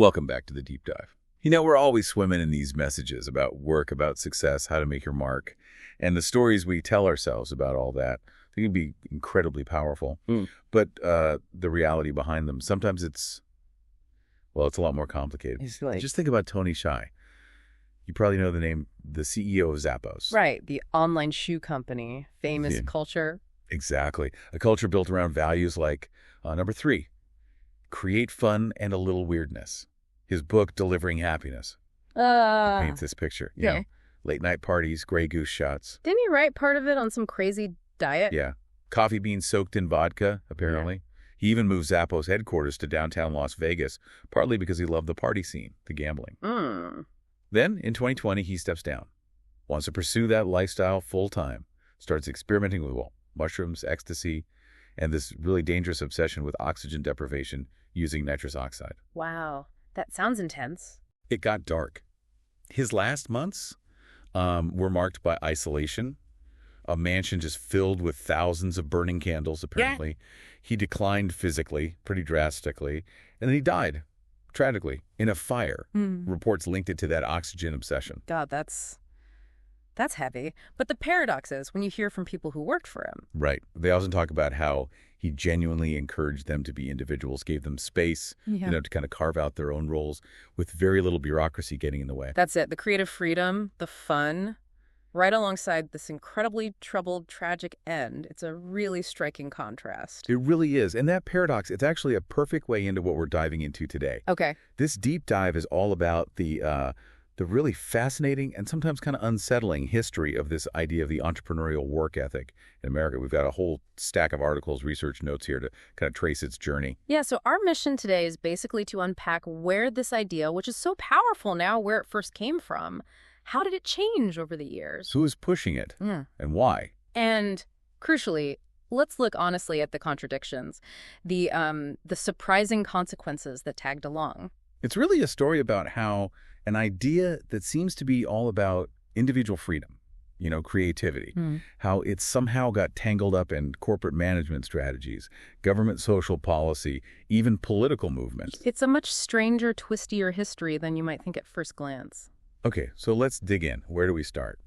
Welcome back to the deep dive. We're always swimming in these messages about work, about success, how to make your mark. And the stories we tell ourselves about all that, they can be incredibly powerful. But the reality behind them, sometimes it's a lot more complicated. Just think about Tony Hsieh. You probably know the name, the CEO of Zappos. Right, the online shoe company, famous culture. Exactly. A culture built around values like, number 3, create fun and a little weirdness. His book, Delivering Happiness, paints this picture. You know, late night parties, Grey Goose shots. Didn't he write part of it on some crazy diet? Yeah. Coffee beans soaked in vodka, apparently. Yeah. He even moved Zappos headquarters to downtown Las Vegas, partly because he loved the party scene, the gambling. Then, in 2020, he steps down. Wants to pursue that lifestyle full-time. Starts experimenting with, mushrooms, ecstasy, and this really dangerous obsession with oxygen deprivation using nitrous oxide. Wow. That sounds intense. It got dark. His last months were marked by isolation, a mansion just filled with thousands of burning candles, apparently. Yeah. He declined physically, pretty drastically, and then he died, tragically, in a fire. Reports linked it to that oxygen obsession. God, that's heavy. But the paradox is when you hear from people who worked for him. Right. They often talk about how he genuinely encouraged them to be individuals, gave them space, to kind of carve out their own roles with very little bureaucracy getting in the way. That's it. The creative freedom, the fun, right alongside this incredibly troubled, tragic end. It's a really striking contrast. It really is. And that paradox, it's actually a perfect way into what we're diving into today. Okay. This deep dive is all about the really fascinating and sometimes kind of unsettling history of this idea of the entrepreneurial work ethic in America. We've got a whole stack of articles, research notes here to kind of trace its journey. Yeah, so our mission today is basically to unpack where this idea, which is so powerful now, where it first came from. How did it change over the years? Who is pushing it and why? And crucially, let's look honestly at the contradictions, the surprising consequences that tagged along. It's really a story about how an idea that seems to be all about individual freedom, creativity, how it somehow got tangled up in corporate management strategies, government social policy, even political movements. It's a much stranger, twistier history than you might think at first glance. Okay, so let's dig in. Where do we start?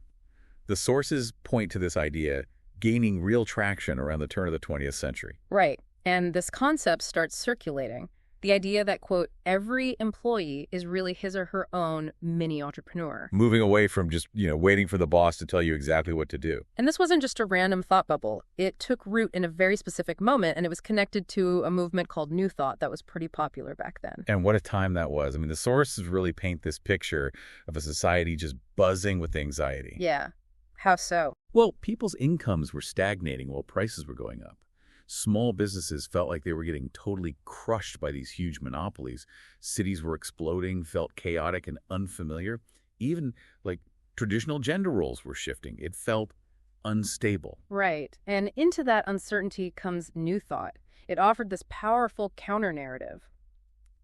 The sources point to this idea gaining real traction around the turn of the 20th century. Right, and this concept starts circulating. The idea that, quote, every employee is really his or her own mini entrepreneur. Moving away from just, waiting for the boss to tell you exactly what to do. And this wasn't just a random thought bubble. It took root in a very specific moment, and it was connected to a movement called New Thought that was pretty popular back then. And what a time that was. I mean, the sources really paint this picture of a society just buzzing with anxiety. Yeah. How so? Well, people's incomes were stagnating while prices were going up. Small businesses felt like they were getting totally crushed by these huge monopolies. Cities were exploding, felt chaotic and unfamiliar. Even, traditional gender roles were shifting. It felt unstable. Right. And into that uncertainty comes New Thought. It offered this powerful counter-narrative.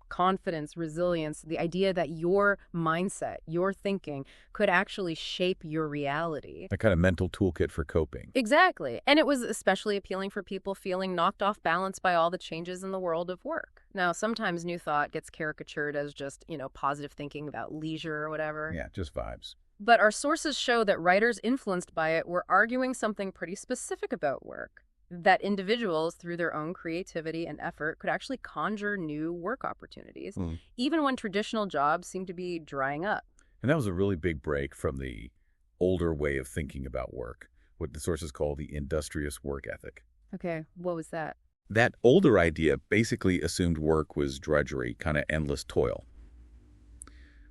Confidence, resilience, the idea that your mindset, your thinking could actually shape your reality. A kind of mental toolkit for coping. Exactly. And it was especially appealing for people feeling knocked off balance by all the changes in the world of work. Now, sometimes New Thought gets caricatured as just, positive thinking about leisure or whatever. Yeah, just vibes. But our sources show that writers influenced by it were arguing something pretty specific about work. That individuals, through their own creativity and effort, could actually conjure new work opportunities, even when traditional jobs seem to be drying up. And that was a really big break from the older way of thinking about work, what the sources call the industrious work ethic. Okay, what was that? That older idea basically assumed work was drudgery, kind of endless toil.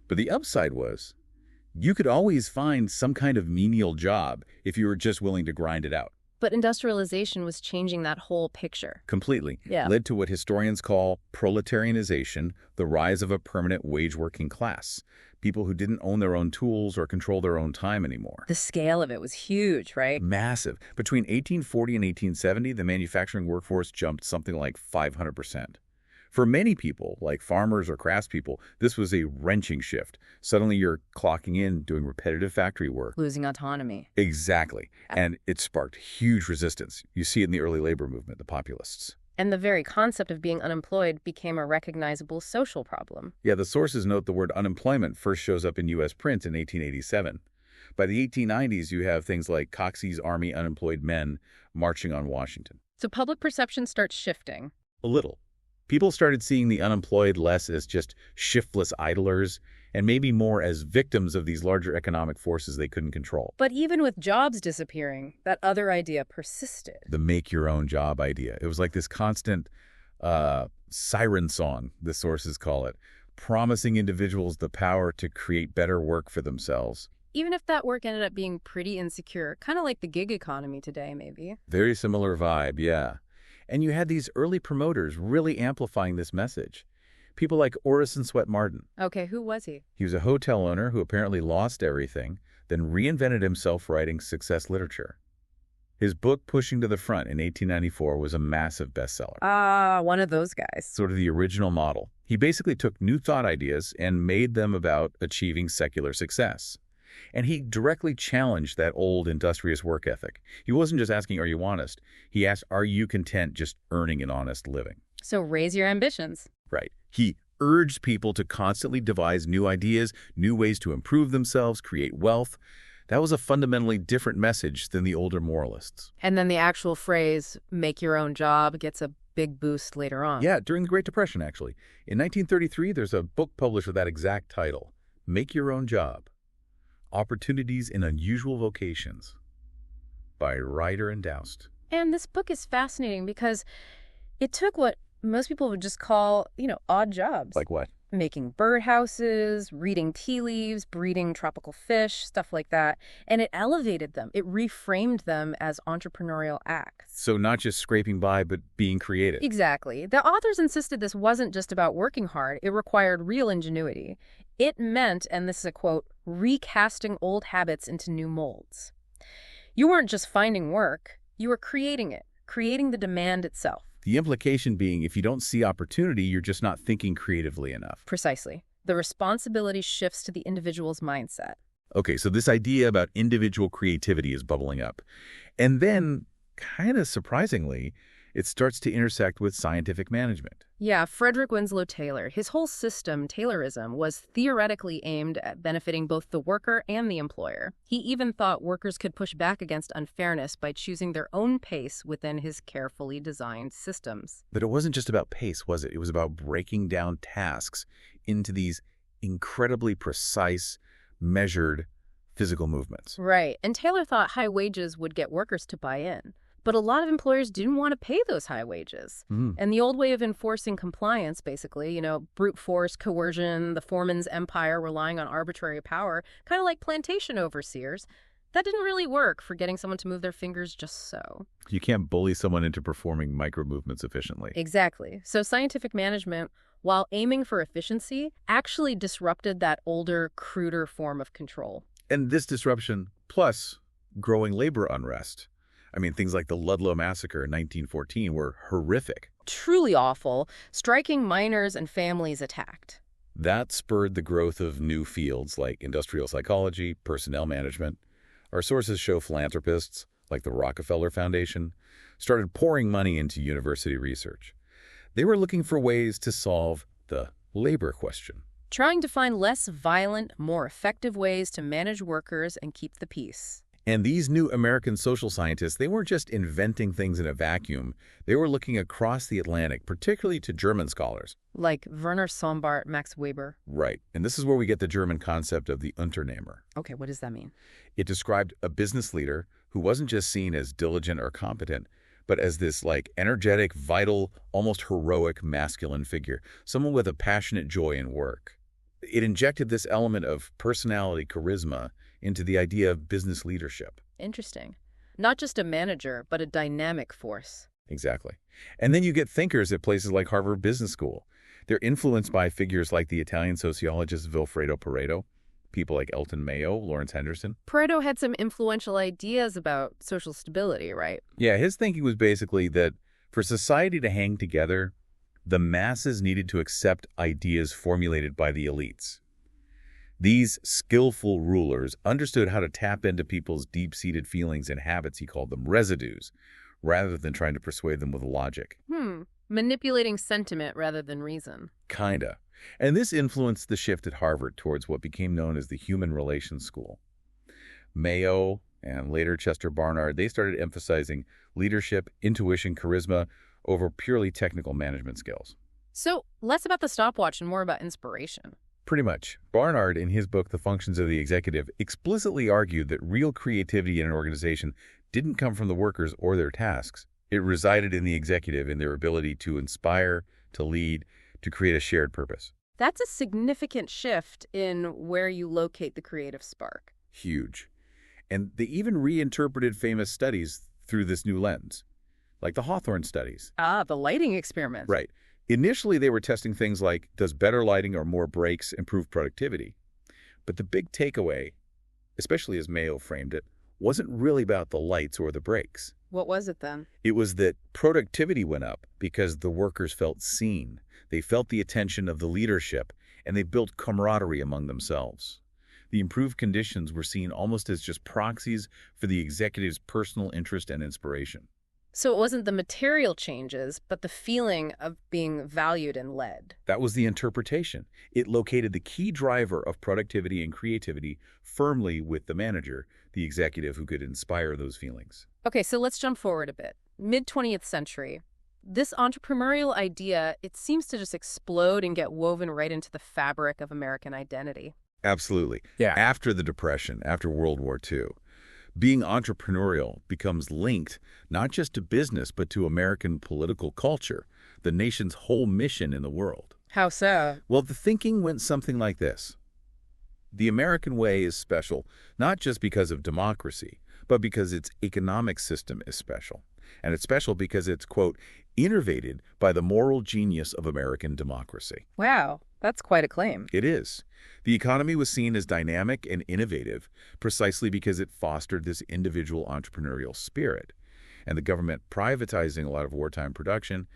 But the upside was, you could always find some kind of menial job if you were just willing to grind it out. But industrialization was changing that whole picture. Completely. Yeah. Led to what historians call proletarianization, the rise of a permanent wage-working class. People who didn't own their own tools or control their own time anymore. The scale of it was huge, right? Massive. Between 1840 and 1870, the manufacturing workforce jumped something like 500%. For many people, like farmers or craftspeople, this was a wrenching shift. Suddenly you're clocking in, doing repetitive factory work. Losing autonomy. Exactly. And it sparked huge resistance. You see it in the early labor movement, the populists. And the very concept of being unemployed became a recognizable social problem. Yeah, the sources note the word unemployment first shows up in U.S. print in 1887. By the 1890s, you have things like Coxey's Army Unemployed Men marching on Washington. So public perception starts shifting. A little. People started seeing the unemployed less as just shiftless idlers and maybe more as victims of these larger economic forces they couldn't control. But even with jobs disappearing, that other idea persisted. The make-your-own-job idea. It was like this constant siren song, the sources call it, promising individuals the power to create better work for themselves. Even if that work ended up being pretty insecure, kind of like the gig economy today, maybe. Very similar vibe, yeah. And you had these early promoters really amplifying this message. People like Orison Swett Marden. Okay, who was he? He was a hotel owner who apparently lost everything, then reinvented himself writing success literature. His book, Pushing to the Front, in 1894, was a massive bestseller. Ah, one of those guys. Sort of the original model. He basically took new thought ideas and made them about achieving secular success. And he directly challenged that old industrious work ethic. He wasn't just asking, are you honest? He asked, are you content just earning an honest living? So raise your ambitions. Right. He urged people to constantly devise new ideas, new ways to improve themselves, create wealth. That was a fundamentally different message than the older moralists. And then the actual phrase, make your own job, gets a big boost later on. Yeah, during the Great Depression, actually. In 1933, there's a book published with that exact title, Make Your Own Job: Opportunities in Unusual Vocations, by Ryder and Doust. And this book is fascinating because it took what most people would just call, odd jobs. Like what? Making birdhouses, reading tea leaves, breeding tropical fish, stuff like that. And it elevated them. It reframed them as entrepreneurial acts. So not just scraping by, but being creative. Exactly. The authors insisted this wasn't just about working hard. It required real ingenuity. It meant, and this is a quote, recasting old habits into new molds. You weren't just finding work. You were creating it, creating the demand itself. The implication being, if you don't see opportunity, you're just not thinking creatively enough. Precisely. The responsibility shifts to the individual's mindset. Okay, so this idea about individual creativity is bubbling up. And then, kind of surprisingly, it starts to intersect with scientific management. Yeah, Frederick Winslow Taylor, his whole system, Taylorism, was theoretically aimed at benefiting both the worker and the employer. He even thought workers could push back against unfairness by choosing their own pace within his carefully designed systems. But it wasn't just about pace, was it? It was about breaking down tasks into these incredibly precise, measured physical movements. Right, and Taylor thought high wages would get workers to buy in. But a lot of employers didn't want to pay those high wages. And the old way of enforcing compliance, basically, brute force, coercion, the foreman's empire relying on arbitrary power, kind of like plantation overseers, that didn't really work for getting someone to move their fingers just so. You can't bully someone into performing micro movements efficiently. Exactly. So scientific management, while aiming for efficiency, actually disrupted that older, cruder form of control. And this disruption, plus growing labor unrest, things like the Ludlow Massacre in 1914 were horrific. Truly awful. Striking miners and families attacked. That spurred the growth of new fields like industrial psychology, personnel management. Our sources show philanthropists, like the Rockefeller Foundation, started pouring money into university research. They were looking for ways to solve the labor question. Trying to find less violent, more effective ways to manage workers and keep the peace. And these new American social scientists, they weren't just inventing things in a vacuum. They were looking across the Atlantic, particularly to German scholars. Like Werner Sombart, Max Weber. Right. And this is where we get the German concept of the Unternehmer. Okay, what does that mean? It described a business leader who wasn't just seen as diligent or competent, but as this energetic, vital, almost heroic masculine figure, someone with a passionate joy in work. It injected this element of personality, charisma, into the idea of business leadership. Interesting. Not just a manager, but a dynamic force. Exactly. And then you get thinkers at places like Harvard Business School. They're influenced by figures like the Italian sociologist Vilfredo Pareto, people like Elton Mayo, Lawrence Henderson. Pareto had some influential ideas about social stability, right? Yeah, his thinking was basically that for society to hang together, the masses needed to accept ideas formulated by the elites. These skillful rulers understood how to tap into people's deep-seated feelings and habits. He called them residues. rather than trying to persuade them with logic. Manipulating sentiment rather than reason. Kinda. And this influenced the shift at Harvard towards what became known as the Human Relations School. Mayo and later Chester Barnard, they started emphasizing leadership, intuition, charisma over purely technical management skills. So less about the stopwatch and more about inspiration. Pretty much. Barnard, in his book, The Functions of the Executive, explicitly argued that real creativity in an organization didn't come from the workers or their tasks. It resided in the executive, in their ability to inspire, to lead, to create a shared purpose. That's a significant shift in where you locate the creative spark. Huge. And they even reinterpreted famous studies through this new lens, like the Hawthorne studies. The lighting experiments. Right. Initially, they were testing things like, does better lighting or more breaks improve productivity? But the big takeaway, especially as Mayo framed it, wasn't really about the lights or the breaks. What was it then? It was that productivity went up because the workers felt seen. They felt the attention of the leadership, and they built camaraderie among themselves. The improved conditions were seen almost as just proxies for the executive's personal interest and inspiration. So it wasn't the material changes, but the feeling of being valued and led. That was the interpretation. It located the key driver of productivity and creativity firmly with the manager, the executive who could inspire those feelings. Okay, so let's jump forward a bit. Mid-20th century. This entrepreneurial idea, it seems to just explode and get woven right into the fabric of American identity. Absolutely. Yeah. After the Depression, after World War II, being entrepreneurial becomes linked not just to business, but to American political culture, the nation's whole mission in the world. How so? Well, the thinking went something like this. The American way is special, not just because of democracy, but because its economic system is special. And it's special because it's, quote, innervated by the moral genius of American democracy. Wow, that's quite a claim. It is. The economy was seen as dynamic and innovative precisely because it fostered this individual entrepreneurial spirit. And the government privatizing a lot of wartime production,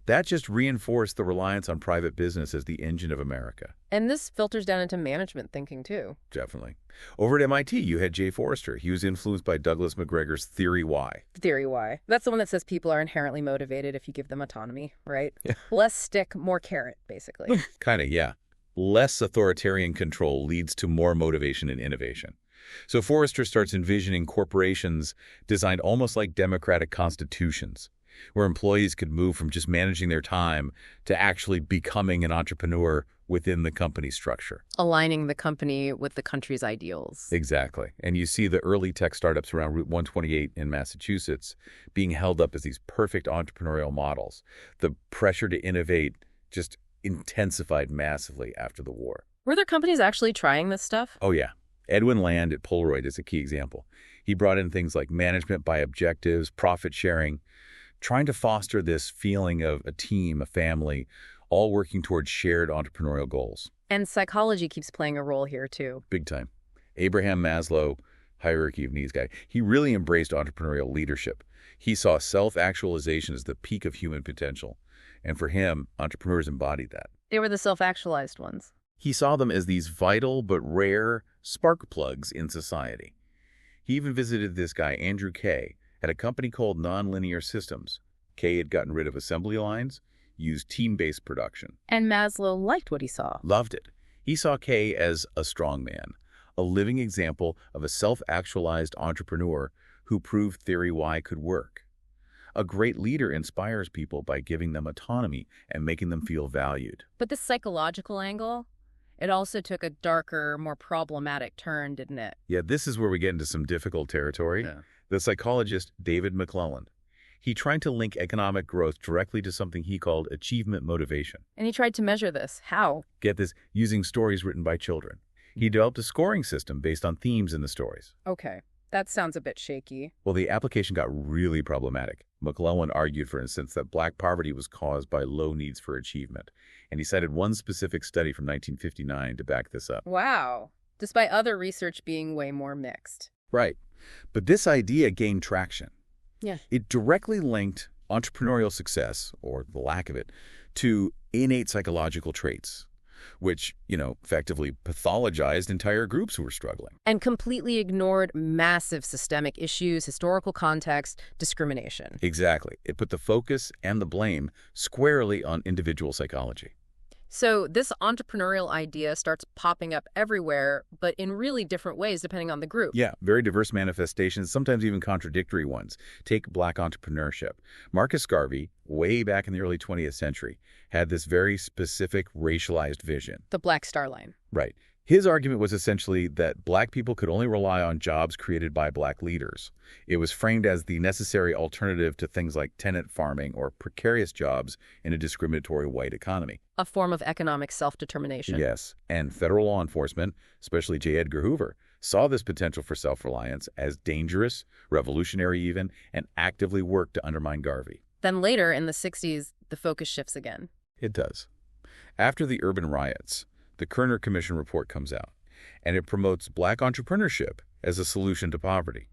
that just reinforced the reliance on private business as the engine of America. And this filters down into management thinking, too. Definitely. Over at MIT, you had Jay Forrester. He was influenced by Douglas McGregor's Theory Why. Theory Why. That's the one that says people are inherently motivated if you give them autonomy, right? Yeah. Less stick, more carrot, basically. Kind of, yeah. Less authoritarian control leads to more motivation and innovation. So Forrester starts envisioning corporations designed almost like democratic constitutions, where employees could move from just managing their time to actually becoming an entrepreneur within the company structure. Aligning the company with the country's ideals. Exactly. And you see the early tech startups around Route 128 in Massachusetts being held up as these perfect entrepreneurial models. The pressure to innovate just intensified massively after the war. Were there companies actually trying this stuff? Oh, yeah. Edwin Land at Polaroid is a key example. He brought in things like management by objectives, profit sharing, trying to foster this feeling of a team, a family, all working towards shared entrepreneurial goals. And psychology keeps playing a role here, too. Big time. Abraham Maslow, hierarchy of needs guy, he really embraced entrepreneurial leadership. He saw self-actualization as the peak of human potential. And for him, entrepreneurs embodied that. They were the self-actualized ones. He saw them as these vital but rare spark plugs in society. He even visited this guy, Andrew Kay, at a company called Nonlinear Systems. Kay had gotten rid of assembly lines, used team-based production. And Maslow liked what he saw. Loved it. He saw Kay as a strong man, a living example of a self-actualized entrepreneur who proved Theory Why could work. A great leader inspires people by giving them autonomy and making them feel valued. But this psychological angle, it also took a darker, more problematic turn, didn't it? Yeah, this is where we get into some difficult territory. Yeah. The psychologist David McClelland, he tried to link economic growth directly to something he called achievement motivation. And he tried to measure this. How? Get this, using stories written by children. He developed a scoring system based on themes in the stories. Okay, that sounds a bit shaky. Well, the application got really problematic. McClelland argued, for instance, that black poverty was caused by low needs for achievement. And he cited one specific study from 1959 to back this up. Wow. Despite other research being way more mixed. Right. But this idea gained traction. Yeah. It directly linked entrepreneurial success, or the lack of it, to innate psychological traits. which, effectively pathologized entire groups who were struggling. And completely ignored massive systemic issues, historical context, discrimination. Exactly. It put the focus and the blame squarely on individual psychology. So this entrepreneurial idea starts popping up everywhere, but in really different ways depending on the group. Yeah, very diverse manifestations, sometimes even contradictory ones. Take Black entrepreneurship. Marcus Garvey, way back in the early 20th century, had this very specific racialized vision. The Black Star Line. Right. His argument was essentially that Black people could only rely on jobs created by Black leaders. It was framed as the necessary alternative to things like tenant farming or precarious jobs in a discriminatory white economy. A form of economic self-determination. Yes, and federal law enforcement, especially J. Edgar Hoover, saw this potential for self-reliance as dangerous, revolutionary even, and actively worked to undermine Garvey. Then later, in the 60s, the focus shifts again. It does. After the urban riots, the Kerner Commission report comes out, and it promotes Black entrepreneurship as a solution to poverty.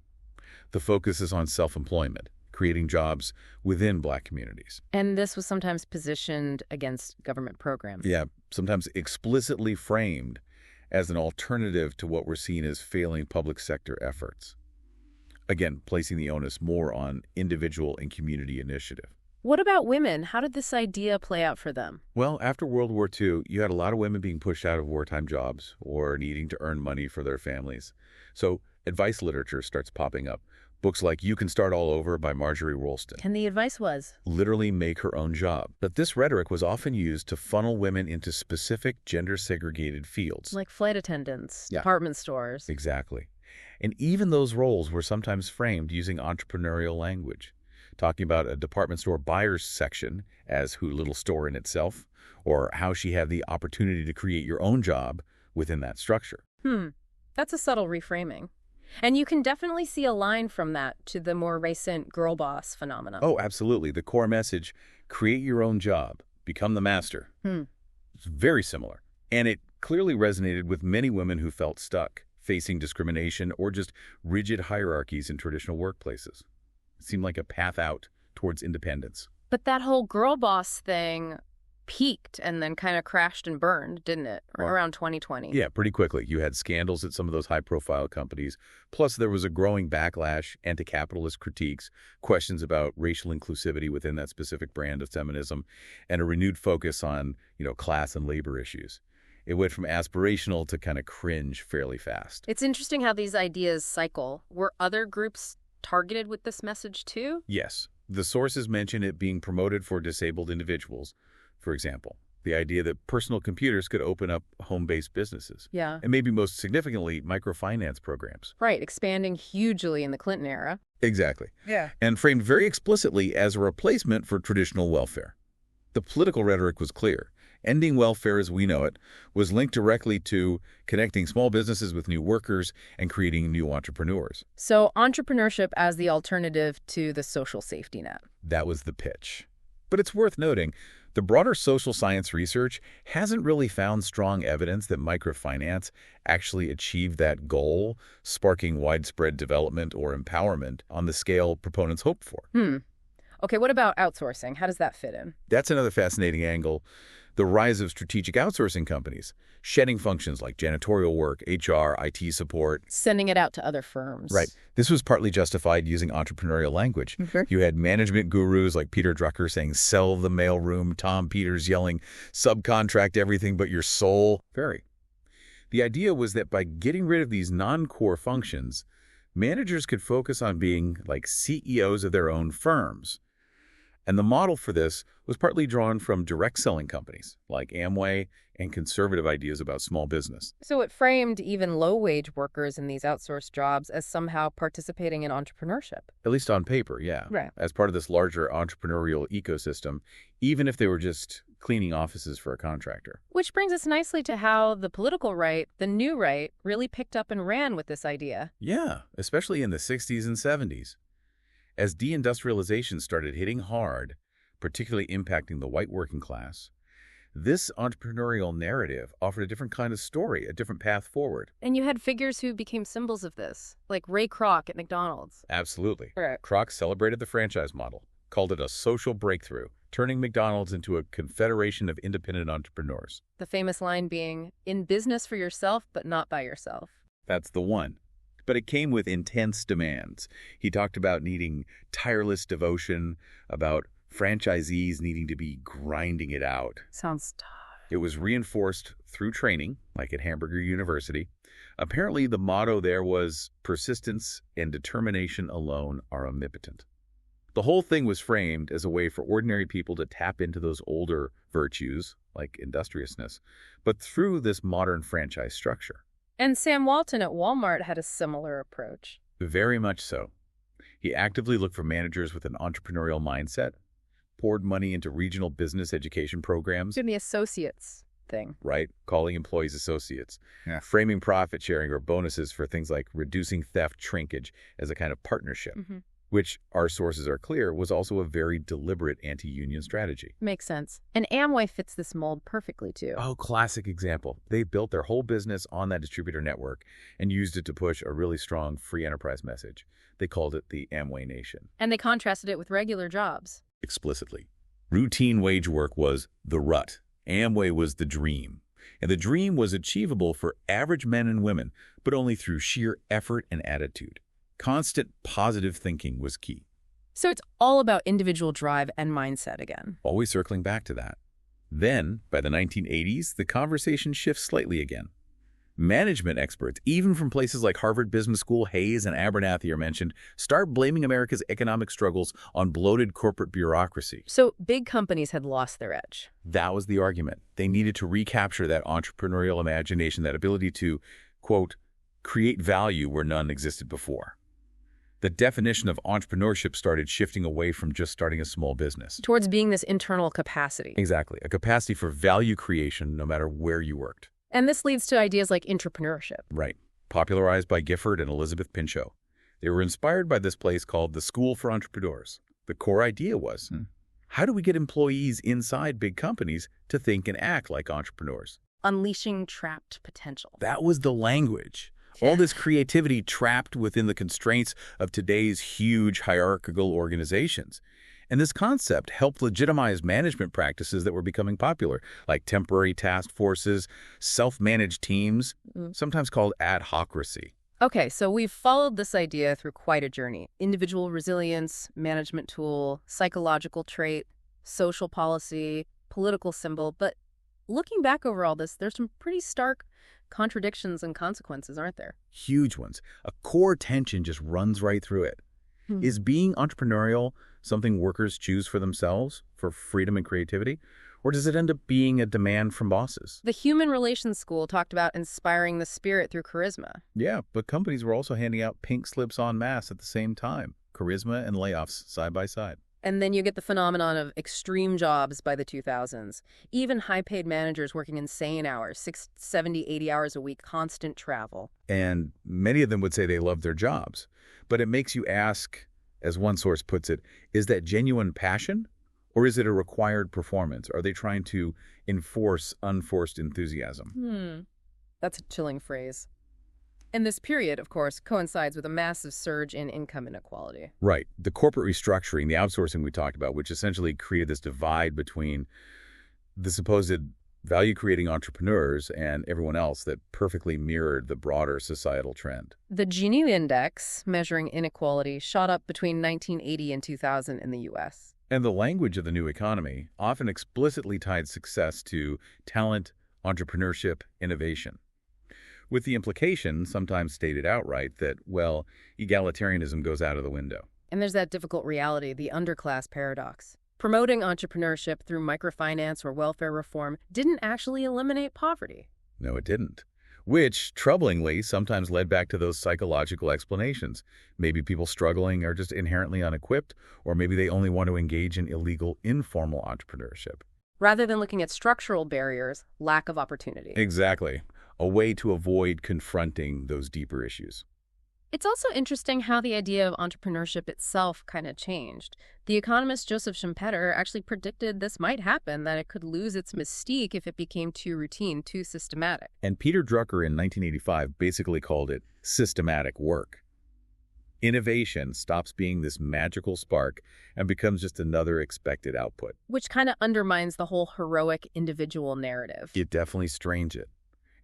The focus is on self-employment, creating jobs within Black communities. And this was sometimes positioned against government programs. Yeah, sometimes explicitly framed as an alternative to what were seen as failing public sector efforts. Again, placing the onus more on individual and community initiative. What about women? How did this idea play out for them? Well, after World War II, you had a lot of women being pushed out of wartime jobs or needing to earn money for their families. So advice literature starts popping up. Books like You Can Start All Over by Marjorie Rolston. And the advice was? Literally make her own job. But this rhetoric was often used to funnel women into specific gender-segregated fields. Like flight attendants, Yeah. department stores. Exactly. And even those roles were sometimes framed using entrepreneurial language, talking about a department store buyer's section as who little store in itself, or how she had the opportunity to create your own job within that structure. That's a subtle reframing. And you can definitely see a line from that to the more recent girl boss phenomenon. Oh, absolutely. The core message, create your own job, become the master. It's very similar. And it clearly resonated with many women who felt stuck, facing discrimination or just rigid hierarchies in traditional workplaces. It seemed like a path out towards independence. But that whole girl boss thing peaked and then kind of crashed and burned, didn't it? Well, Around 2020. Yeah, pretty quickly. You had scandals at some of those high-profile companies. Plus, there was a growing backlash, anti-capitalist critiques, questions about racial inclusivity within that specific brand of feminism, and a renewed focus on, class and labor issues. It went from aspirational to kind of cringe fairly fast. It's interesting how these ideas cycle. Were other groups targeted with this message too? Yes. The sources mention it being promoted for disabled individuals. For example, the idea that personal computers could open up home-based businesses. Yeah. And maybe most significantly, microfinance programs. Right, expanding hugely in the Clinton era. Exactly. Yeah. And framed very explicitly as a replacement for traditional welfare. The political rhetoric was clear. Ending welfare as we know it was linked directly to connecting small businesses with new workers and creating new entrepreneurs. So entrepreneurship as the alternative to the social safety net. That was the pitch. But it's worth noting, the broader social science research hasn't really found strong evidence that microfinance actually achieved that goal, sparking widespread development or empowerment on the scale proponents hoped for. Okay, what about outsourcing? How does that fit in? That's another fascinating angle. The rise of strategic outsourcing companies, shedding functions like janitorial work, HR, IT support. Sending it out to other firms. Right. This was partly justified using entrepreneurial language. You had management gurus like Peter Drucker saying, sell the mailroom, Tom Peters yelling, subcontract everything but your soul. The idea was that by getting rid of these non-core functions, managers could focus on being like CEOs of their own firms. And the model for this was partly drawn from direct selling companies like Amway and conservative ideas about small business. So it framed even low-wage workers in these outsourced jobs as somehow participating in entrepreneurship. At least on paper, yeah. Right. As part of this larger entrepreneurial ecosystem, even if they were just cleaning offices for a contractor. Which brings us nicely to how the political right, the new right, really picked up and ran with this idea. Yeah, especially in the 60s and 70s. As deindustrialization started hitting hard, particularly impacting the white working class, this entrepreneurial narrative offered a different kind of story, a different path forward. And you had figures who became symbols of this, like Ray Kroc at McDonald's. Absolutely. Right. Kroc celebrated the franchise model, called it a social breakthrough, turning McDonald's into a confederation of independent entrepreneurs. The famous line being, "In business for yourself, but not by yourself." That's the one. But it came with intense demands. He talked about needing tireless devotion, about franchisees needing to be grinding it out. Sounds tough. It was reinforced through training, like at Hamburger University. Apparently, the motto there was, persistence and determination alone are omnipotent. The whole thing was framed as a way for ordinary people to tap into those older virtues, like industriousness, but through this modern franchise structure. And Sam Walton at Walmart had a similar approach. Very much so. He actively looked for managers with an entrepreneurial mindset, poured money into regional business education programs. Doing the associates thing. Right, calling employees associates, framing profit sharing or bonuses for things like reducing theft shrinkage as a kind of partnership, which our sources are clear was also a very deliberate anti-union strategy. Makes sense. And Amway fits this mold perfectly, too. Oh, classic example. They built their whole business on that distributor network and used it to push a really strong free enterprise message. They called it the Amway Nation. And they contrasted it with regular jobs. Explicitly. Routine wage work was the rut. Amway was the dream. And the dream was achievable for average men and women, but only through sheer effort and attitude. Constant positive thinking was key. So it's all about individual drive and mindset again. Always circling back to that. Then, by the 1980s, the conversation shifts slightly again. Management experts, even from places like Harvard Business School, Hayes, and Abernathy are mentioned, start blaming America's economic struggles on bloated corporate bureaucracy. So big companies had lost their edge. That was the argument. They needed to recapture that entrepreneurial imagination, that ability to, quote, create value where none existed before. The definition of entrepreneurship started shifting away from just starting a small business. Towards being this internal capacity. Exactly. A capacity for value creation no matter where you worked. And this leads to ideas like entrepreneurship. Right. Popularized by Gifford and Elizabeth Pinchot. They were inspired by this place called the School for Entrepreneurs. The core idea was, how do we get employees inside big companies to think and act like entrepreneurs? Unleashing trapped potential. That was the language. All this creativity trapped within the constraints of today's huge hierarchical organizations. And this concept helped legitimize management practices that were becoming popular, like temporary task forces, self-managed teams, sometimes called adhocracy. Okay, so we've followed this idea through quite a journey. Individual resilience, management tool, psychological trait, social policy, political symbol. But looking back over all this, there's some pretty stark contradictions and consequences, aren't there? Huge ones. A core tension just runs right through it. Is being entrepreneurial something workers choose for themselves, for freedom and creativity? Or does it end up being a demand from bosses? The Human Relations School talked about inspiring the spirit through charisma. Yeah, but companies were also handing out pink slips en masse at the same time. Charisma and layoffs side by side. And then you get the phenomenon of extreme jobs by the 2000s. Even high-paid managers working insane hours, 60, 70, 80 hours a week, constant travel. And many of them would say they love their jobs. But it makes you ask, as one source puts it, is that genuine passion? Or is it a required performance? Are they trying to enforce unforced enthusiasm? That's a chilling phrase. And this period, of course, coincides with a massive surge in income inequality. Right. The corporate restructuring, the outsourcing we talked about, which essentially created this divide between the supposed value-creating entrepreneurs and everyone else that perfectly mirrored the broader societal trend. The Gini index, measuring inequality, shot up between 1980 and 2000 in the U.S. And the language of the new economy often explicitly tied success to talent, entrepreneurship, innovation, with the implication, sometimes stated outright, that, well, egalitarianism goes out of the window. And there's that difficult reality, the underclass paradox. Promoting entrepreneurship through microfinance or welfare reform didn't actually eliminate poverty. No, it didn't. Which, troublingly, sometimes led back to those psychological explanations. Maybe people struggling are just inherently unequipped, or maybe they only want to engage in illegal, informal entrepreneurship. Rather than looking at structural barriers, lack of opportunity. Exactly. A way to avoid confronting those deeper issues. It's also interesting how the idea of entrepreneurship itself kind of changed. The economist Joseph Schumpeter actually predicted this might happen, that it could lose its mystique if it became too routine, too systematic. And Peter Drucker in 1985 basically called it systematic work. Innovation stops being this magical spark and becomes just another expected output. Which kind of undermines the whole heroic individual narrative. It definitely strains it.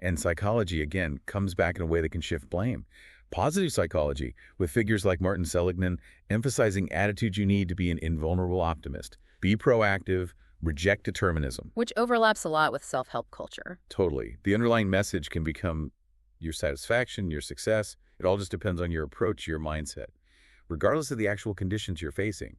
And psychology, again, comes back in a way that can shift blame. Positive psychology, with figures like Martin Seligman emphasizing attitudes you need to be an invulnerable optimist. Be proactive, reject determinism. Which overlaps a lot with self-help culture. Totally. The underlying message can become your satisfaction, your success. It all just depends on your approach, your mindset, regardless of the actual conditions you're facing,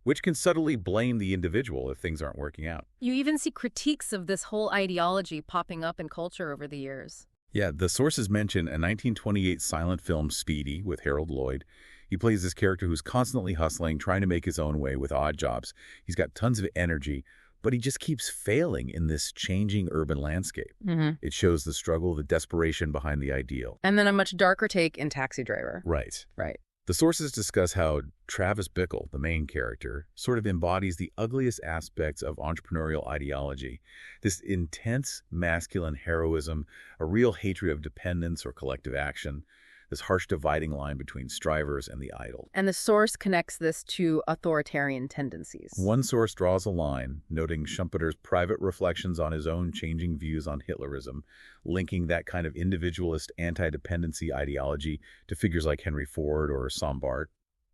which can subtly blame the individual if things aren't working out. You even see critiques of this whole ideology popping up in culture over the years. Yeah, the sources mention a 1928 silent film, Speedy, with Harold Lloyd. He plays this character who's constantly hustling, trying to make his own way with odd jobs. He's got tons of energy, but he just keeps failing in this changing urban landscape. It shows the struggle, the desperation behind the ideal. And then a much darker take in Taxi Driver. Right. Right. The sources discuss how Travis Bickle, the main character, sort of embodies the ugliest aspects of entrepreneurial ideology. This intense masculine heroism, a real hatred of dependence or collective action, this harsh dividing line between strivers and the idle. And the source connects this to authoritarian tendencies. One source draws a line, noting Schumpeter's private reflections on his own changing views on Hitlerism, linking that kind of individualist anti-dependency ideology to figures like Henry Ford or Sombart.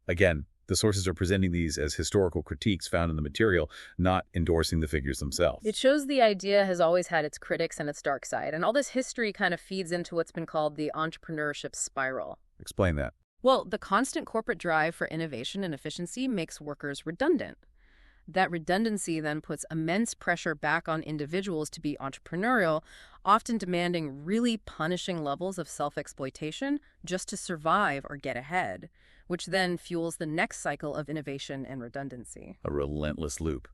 Again, the sources are presenting these as historical critiques found in the material, not endorsing the figures themselves. It shows the idea has always had its critics and its dark side, and all this history kind of feeds into what's been called the entrepreneurship spiral. Explain that. Well, the constant corporate drive for innovation and efficiency makes workers redundant. That redundancy then puts immense pressure back on individuals to be entrepreneurial, often demanding really punishing levels of self-exploitation just to survive or get ahead, which then fuels the next cycle of innovation and redundancy. A relentless loop.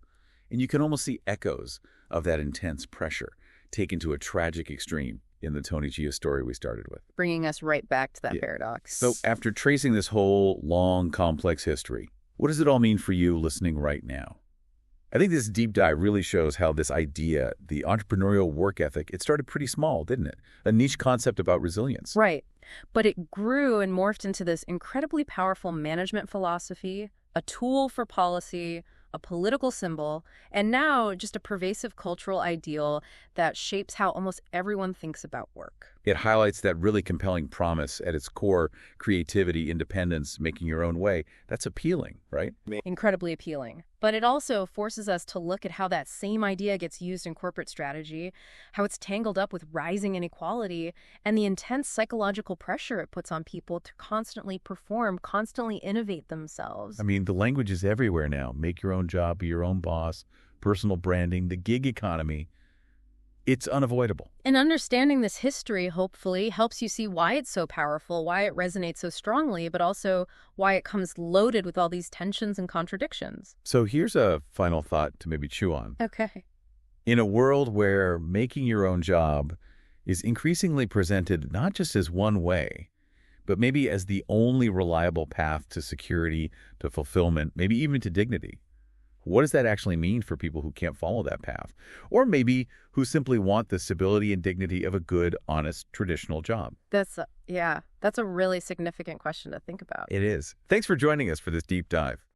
And you can almost see echoes of that intense pressure taken to a tragic extreme in the Tony Chia story we started with. Bringing us right back to that paradox. So after tracing this whole long, complex history, what does it all mean for you listening right now? I think this deep dive really shows how this idea, the entrepreneurial work ethic, it started pretty small, didn't it? A niche concept about resilience. Right. But it grew and morphed into this incredibly powerful management philosophy, a tool for policy, a political symbol, and now just a pervasive cultural ideal that shapes how almost everyone thinks about work. It highlights that really compelling promise at its core: creativity, independence, making your own way. That's appealing, right? Incredibly appealing. But it also forces us to look at how that same idea gets used in corporate strategy, how it's tangled up with rising inequality, and the intense psychological pressure it puts on people to constantly perform, constantly innovate themselves. I mean, the language is everywhere now. Make your own job, be your own boss, personal branding, the gig economy. It's unavoidable. And understanding this history, hopefully, helps you see why it's so powerful, why it resonates so strongly, but also why it comes loaded with all these tensions and contradictions. So here's a final thought to maybe chew on. Okay. In a world where making your own job is increasingly presented not just as one way, but maybe as the only reliable path to security, to fulfillment, maybe even to dignity, what does that actually mean for people who can't follow that path? Or maybe who simply want the stability and dignity of a good, honest, traditional job? That's a really significant question to think about. It is. Thanks for joining us for this deep dive.